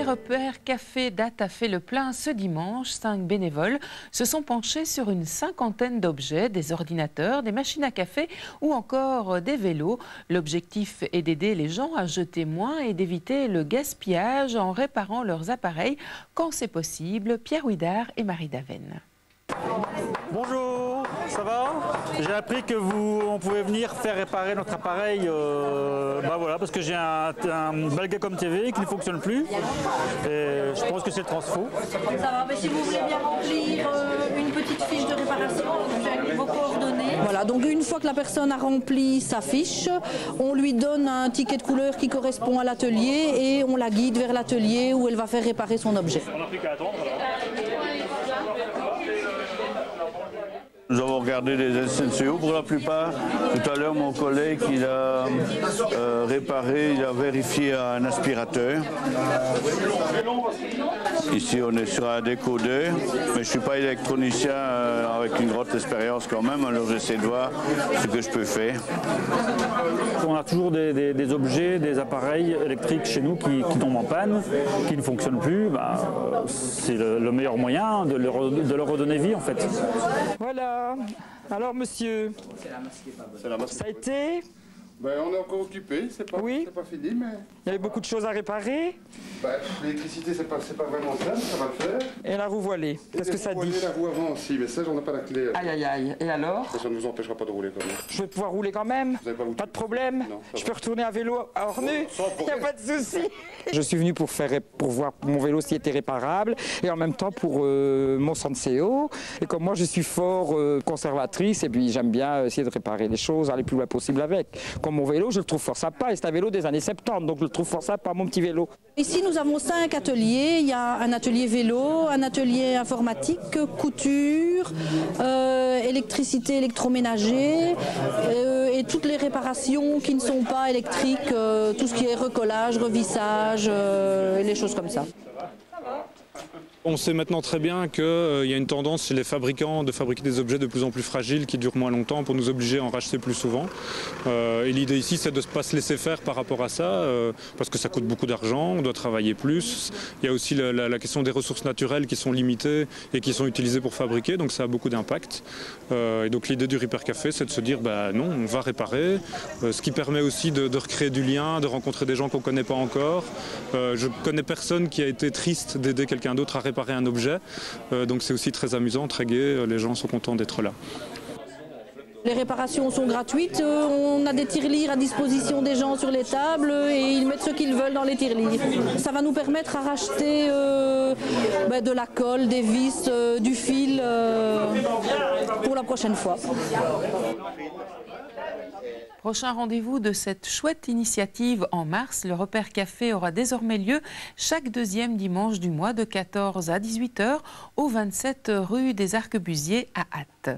premier repère café date a fait le plein ce dimanche. 5 bénévoles se sont penchés sur une cinquantaine d'objets, des ordinateurs, des machines à café ou encore des vélos. L'objectif est d'aider les gens à jeter moins et d'éviter le gaspillage en réparant leurs appareils quand c'est possible. Pierre Ouidard et Marie Daven. Bonjour, ça va? J'ai appris que on pouvait venir faire réparer notre appareil, voilà, parce que j'ai un Belgacom TV qui ne fonctionne plus. Et je pense que c'est le transfo. Ça va, mais si vous voulez bien remplir une petite fiche de réparation, j'ai vos coordonnées. Voilà, donc une fois que la personne a rempli sa fiche, on lui donne un ticket de couleur qui correspond à l'atelier et on la guide vers l'atelier où elle va faire réparer son objet. On n'a plus qu'à attendre alors. Nous avons regardé les SNCO pour la plupart. Tout à l'heure, mon collègue, il a réparé, il a vérifié un aspirateur. Ici, on est sur un décodeur, mais je ne suis pas électronicien avec une grande expérience quand même, alors j'essaie de voir ce que je peux faire. On a toujours des objets, des appareils électriques chez nous qui tombent en panne, qui ne fonctionnent plus. C'est le meilleur moyen de leur redonner vie en fait. Voilà. Alors monsieur, ça a été? On est encore occupé, c'est pas fini, mais... Il y avait beaucoup de choses à réparer? L'électricité, c'est pas vraiment ça, mais ça va le faire. Et la roue voilée, qu'est-ce que ça dit? La roue avant aussi, mais ça, j'en ai pas la clé. Aïe aïe aïe, et alors? Ça ne vous empêchera pas de rouler quand même. Je vais pouvoir rouler quand même? Pas de problème? Non, je peux retourner à vélo à Ornu? Il n'y a pas de souci. Je suis venu pour voir mon vélo s'il était réparable et en même temps pour mon Senseo. Et comme moi je suis fort conservatrice et puis j'aime bien essayer de réparer les choses, aller le plus loin possible avec. Comme mon vélo, je le trouve fort sympa et c'est un vélo des années 70, donc je le trouve fort sympa, mon petit vélo. Ici, nous avons 5 ateliers. Il y a un atelier vélo, un atelier informatique, couture, électricité, électroménager et toutes les réparations qui ne sont pas électriques, tout ce qui est recollage, revissage et les choses comme ça. On sait maintenant très bien qu'il y a une tendance chez les fabricants de fabriquer des objets de plus en plus fragiles qui durent moins longtemps pour nous obliger à en racheter plus souvent. Et l'idée ici, c'est de ne pas se laisser faire par rapport à ça, parce que ça coûte beaucoup d'argent, on doit travailler plus. Il y a aussi la question des ressources naturelles qui sont limitées et qui sont utilisées pour fabriquer, donc ça a beaucoup d'impact. Et donc l'idée du Repair Café, c'est de se dire, non, on va réparer, ce qui permet aussi de recréer du lien, de rencontrer des gens qu'on ne connaît pas encore. Je ne connais personne qui a été triste d'aider quelqu'un d'autre à réparer un objet, donc c'est aussi très amusant, très gai, les gens sont contents d'être là. Les réparations sont gratuites, on a des tirelires à disposition des gens sur les tables et ils mettent ce qu'ils veulent dans les tirelires. Ça va nous permettre à racheter de la colle, des vis, du fil pour la prochaine fois. Prochain rendez-vous de cette chouette initiative en mars. Le Repair Café aura désormais lieu chaque deuxième dimanche du mois de 14 à 18 h au 27 rue des Arquebusiers à Ath.